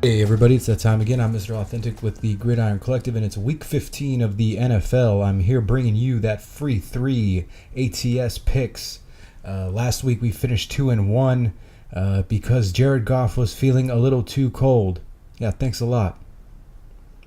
Hey everybody, it's that time again. I'm Mr. Authentic with the Gridiron Collective, and it's week 15 of the NFL. I'm here bringing you that free 3 ATS picks. Last week we finished 2-1 because Jared Goff was feeling a little too cold. Yeah, thanks a lot.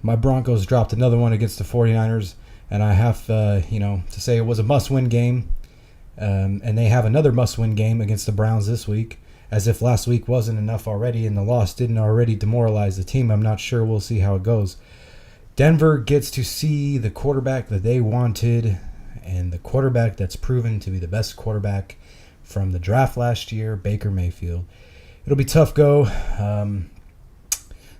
My Broncos dropped another one against the 49ers, and I have to say it was a must-win game. And they have another must-win game against the Browns this week. As if last week wasn't enough already and the loss didn't already demoralize the team. I'm not sure. We'll see how it goes. Denver gets to see the quarterback that they wanted and the quarterback that's proven to be the best quarterback from the draft last year, Baker Mayfield. It'll be tough go,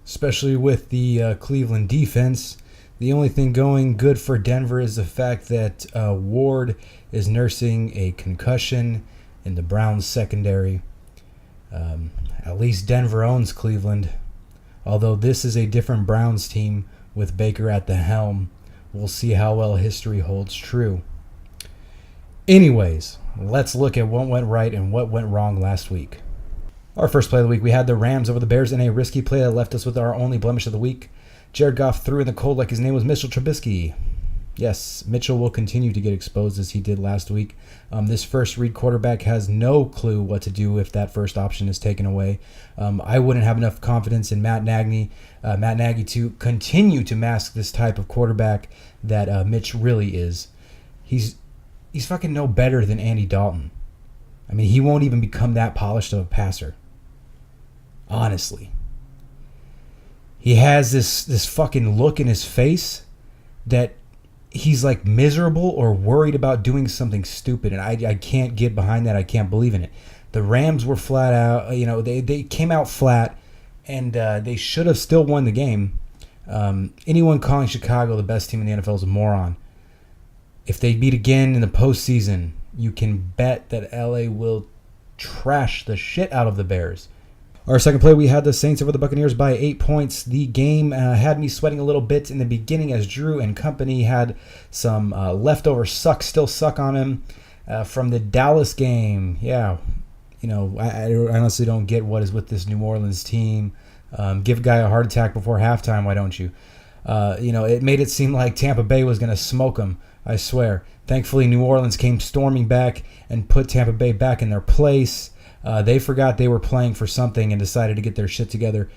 especially with the Cleveland defense. The only thing going good for Denver is the fact that Ward is nursing a concussion in the Browns secondary. At least Denver owns Cleveland. Although this is a different Browns team with Baker at the helm. We'll see how well history holds true. Anyways, let's look at what went right and what went wrong last week. Our first play of the week, we had the Rams over the Bears in a risky play that left us with our only blemish of the week. Jared Goff threw in the cold like his name was Mitchell Trubisky. Yes, Mitchell will continue to get exposed as he did last week. This first read quarterback has no clue what to do if that first option is taken away. I wouldn't have enough confidence in Matt Nagy to continue to mask this type of quarterback that Mitch really is. He's fucking no better than Andy Dalton. I mean, he won't even become that polished of a passer. Honestly. He has this fucking look in his face that he's like miserable or worried about doing something stupid, and I can't get behind that. I can't believe in it. The Rams were flat out, they came out flat, and they should have still won the game. Anyone calling Chicago the best team in the NFL is a moron. If they beat again in the postseason, you can bet that LA will trash the shit out of the Bears. Our second play, we had the Saints over the Buccaneers by 8 points. The game had me sweating a little bit in the beginning as Drew and company had some leftover still suck on him from the Dallas game. Yeah, I honestly don't get what is with this New Orleans team. Give a guy a heart attack before halftime, why don't you? It made it seem like Tampa Bay was going to smoke them, I swear. Thankfully, New Orleans came storming back and put Tampa Bay back in their place. They forgot they were playing for something and decided to get their shit together.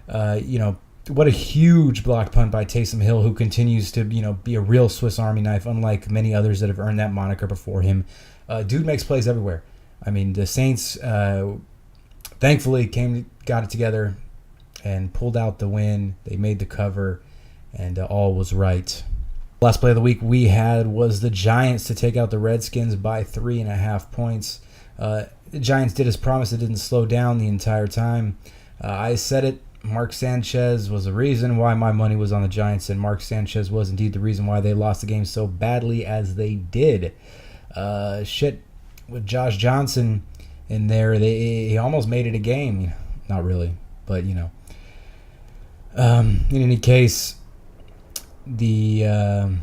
What a huge block punt by Taysom Hill, who continues to, be a real Swiss Army knife, unlike many others that have earned that moniker before him. Dude makes plays everywhere. I mean, the Saints, thankfully, got it together and pulled out the win. They made the cover, and all was right. Last play of the week we had was the Giants to take out the Redskins by 3.5 points. The Giants did as promised. It didn't slow down the entire time. I said it. Mark Sanchez was the reason why my money was on the Giants, and Mark Sanchez was indeed the reason why they lost the game so badly as they did. With Josh Johnson in there, he almost made it a game. Not really, but in any case, the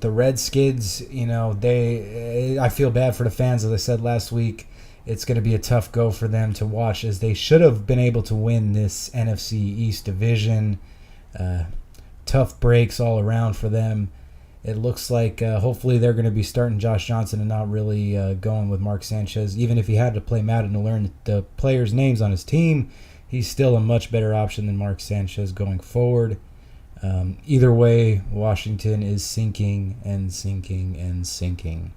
Redskins, I feel bad for the fans. As I said last week, it's going to be a tough go for them to watch, as they should have been able to win this NFC East division. Tough breaks all around for them. It looks like hopefully they're going to be starting Josh Johnson and not really going with Mark Sanchez. Even if he had to play Madden to learn the players' names on his team, he's still a much better option than Mark Sanchez going forward. Either way, Washington is sinking and sinking and sinking.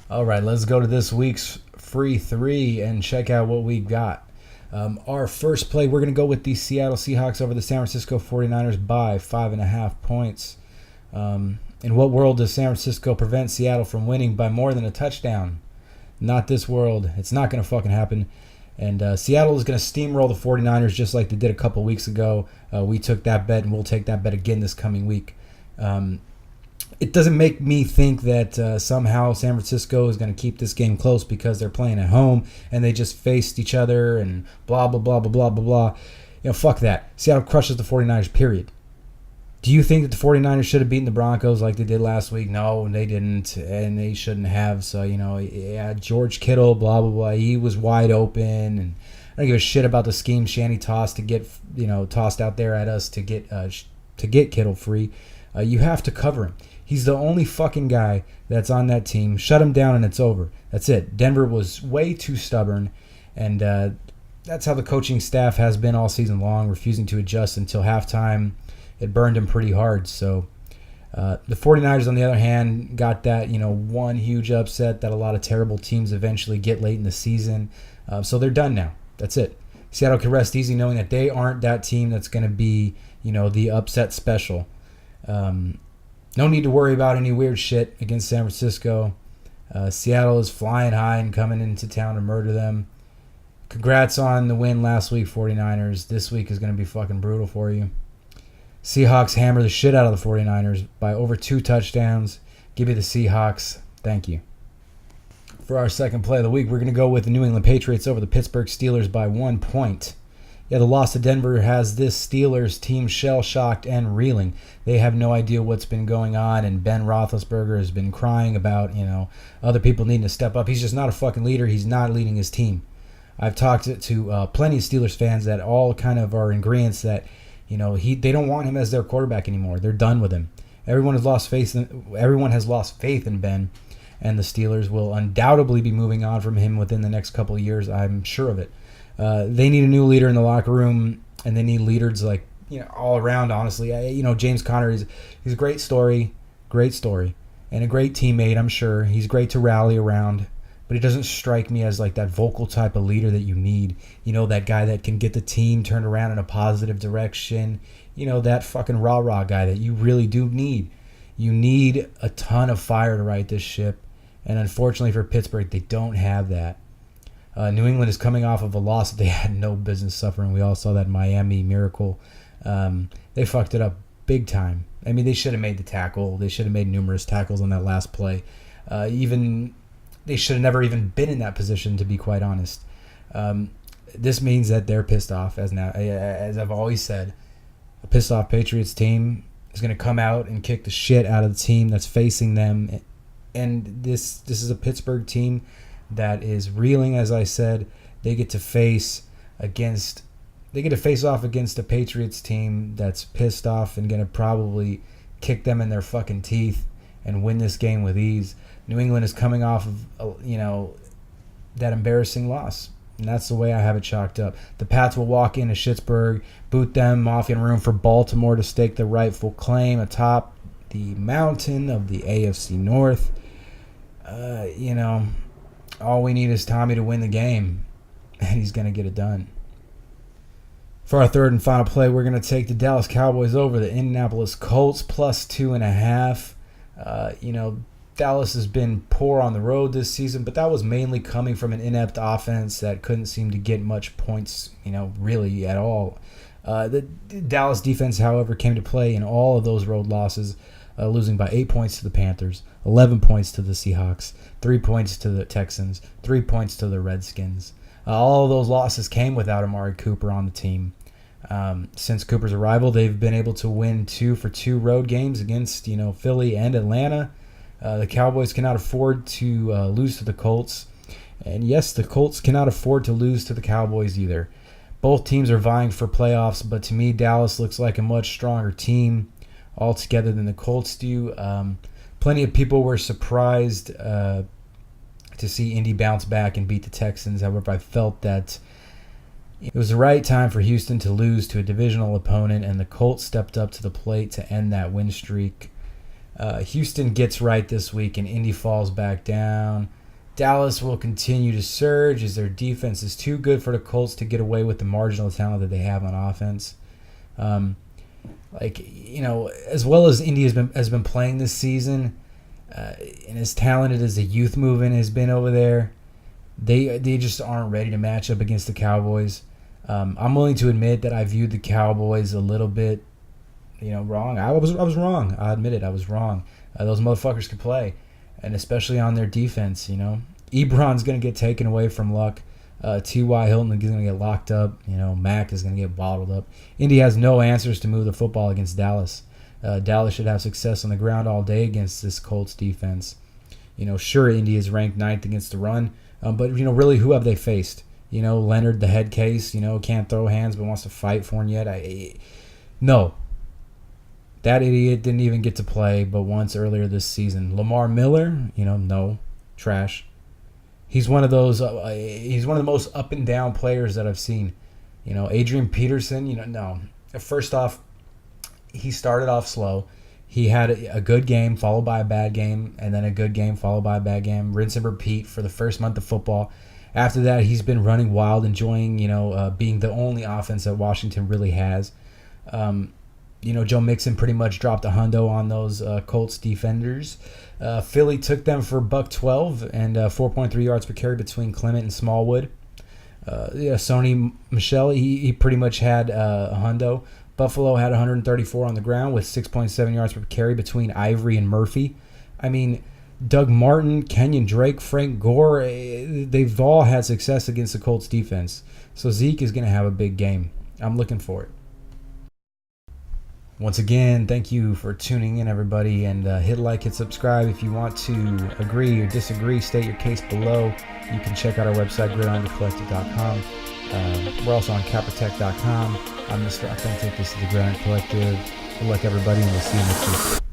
All right, let's go to this week's free 3 and check out what we got. Our first play, we're going to go with the Seattle Seahawks over the San Francisco 49ers by 5.5 points. In what world does San Francisco prevent Seattle from winning by more than a touchdown? Not this world. It's not going to fucking happen. And Seattle is going to steamroll the 49ers just like they did a couple weeks ago. We took that bet, and we'll take that bet again this coming week. It doesn't make me think that somehow San Francisco is going to keep this game close because they're playing at home and they just faced each other and blah, blah, blah, blah, blah, blah, blah. Fuck that. Seattle crushes the 49ers, period. Do you think that the 49ers should have beaten the Broncos like they did last week? No, they didn't, and they shouldn't have. So, George Kittle, blah, blah, blah, he was wide open. I don't give a shit about the scheme Shanny tossed to get, tossed out there at us to get Kittle free. You have to cover him. He's the only fucking guy that's on that team. Shut him down and it's over. That's it. Denver was way too stubborn, and that's how the coaching staff has been all season long, refusing to adjust until halftime. It burned him pretty hard. So the 49ers, on the other hand, got that, one huge upset that a lot of terrible teams eventually get late in the season. So they're done now. That's it. Seattle can rest easy knowing that they aren't that team that's going to be, the upset special. No need to worry about any weird shit against San Francisco. Seattle is flying high and coming into town to murder them. Congrats on the win last week, 49ers. This week is going to be fucking brutal for you. Seahawks hammer the shit out of the 49ers by over 2 touchdowns. Give me the Seahawks. Thank you. For our second play of the week, we're going to go with the New England Patriots over the Pittsburgh Steelers by 1 point. Yeah, the loss to Denver has this Steelers team shell-shocked and reeling. They have no idea what's been going on, and Ben Roethlisberger has been crying about, other people needing to step up. He's just not a fucking leader. He's not leading his team. I've talked to plenty of Steelers fans that all kind of are in agreement that, they don't want him as their quarterback anymore. They're done with him. Everyone has lost faith in Ben, and the Steelers will undoubtedly be moving on from him within the next couple of years. I'm sure of it. They need a new leader in the locker room, and they need leaders all around, honestly. James Conner he's a great story, and a great teammate, I'm sure. He's great to rally around, but he doesn't strike me as like that vocal type of leader that you need. That guy that can get the team turned around in a positive direction. That fucking rah-rah guy that you really do need. You need a ton of fire to right this ship, and unfortunately for Pittsburgh, they don't have that. New England is coming off of a loss that they had no business suffering. We all saw that Miami Miracle. They fucked it up big time. I mean, they should have made the tackle. They should have made numerous tackles on that last play. They should have never even been in that position, to be quite honest. This means that they're pissed off, as I've always said. A pissed off Patriots team is going to come out and kick the shit out of the team that's facing them. And this is a Pittsburgh team that is reeling, as I said. They get to face off against a Patriots team that's pissed off and going to probably kick them in their fucking teeth and win this game with ease. New England is coming off of, that embarrassing loss. And that's the way I have it chalked up. The Pats will walk into Pittsburgh, boot them off in room for Baltimore to stake the rightful claim atop the mountain of the AFC North. All we need is Tommy to win the game, and he's going to get it done. For our third and final play, we're going to take the Dallas Cowboys over the Indianapolis Colts plus 2.5. Dallas has been poor on the road this season, but that was mainly coming from an inept offense that couldn't seem to get much points, really at all. The Dallas defense, however, came to play in all of those road losses, losing by 8 points to the Panthers, 11 points to the Seahawks, 3 points to the Texans, 3 points to the Redskins. All of those losses came without Amari Cooper on the team. Since Cooper's arrival, they've been able to win 2 for 2 road games against, Philly and Atlanta. The Cowboys cannot afford to lose to the Colts. And yes, the Colts cannot afford to lose to the Cowboys either. Both teams are vying for playoffs, but to me, Dallas looks like a much stronger team altogether than the Colts do. Plenty of people were surprised to see Indy bounce back and beat the Texans. However, I felt that it was the right time for Houston to lose to a divisional opponent, and the Colts stepped up to the plate to end that win streak. Houston gets right this week, and Indy falls back down. Dallas will continue to surge as their defense is too good for the Colts to get away with the marginal talent that they have on offense. As well as Indy has been playing this season, and as talented as the youth movement has been over there, they just aren't ready to match up against the Cowboys. I'm willing to admit that I viewed the Cowboys a little bit, wrong. I was wrong. I admit it. I was wrong. Those motherfuckers can play, and especially on their defense. Ebron's going to get taken away from Luck. T.Y. Hilton is going to get locked up. Mack is going to get bottled up. Indy has no answers to move the football against Dallas. Dallas should have success on the ground all day against this Colts defense. Sure, Indy is ranked 9th against the run, but really, who have they faced? Leonard, the head case, can't throw hands but wants to fight Fournette. No. That idiot didn't even get to play but once earlier this season. Lamar Miller, no. Trash. He's one of those. He's one of the most up and down players that I've seen. Adrian Peterson. No. First off, he started off slow. He had a good game followed by a bad game, and then a good game followed by a bad game. Rinse and repeat for the first month of football. After that, he's been running wild, enjoying being the only offense that Washington really has. Joe Mixon pretty much dropped a hundo on those Colts defenders. Philly took them for $112 and 4.3 yards per carry between Clement and Smallwood. Sony Michel, he pretty much had a hundo. Buffalo had 134 on the ground with 6.7 yards per carry between Ivory and Murphy. I mean, Doug Martin, Kenyon Drake, Frank Gore, they've all had success against the Colts defense. So Zeke is going to have a big game. I'm looking for it. Once again, thank you for tuning in, everybody, and hit like, hit subscribe. If you want to agree or disagree, state your case below. You can check out our website, gridironcollective.com. We're also on caprotech.com. I'm Mr. Authentic. This is the Gridiron Collective. Good luck, everybody, and we'll see you next week.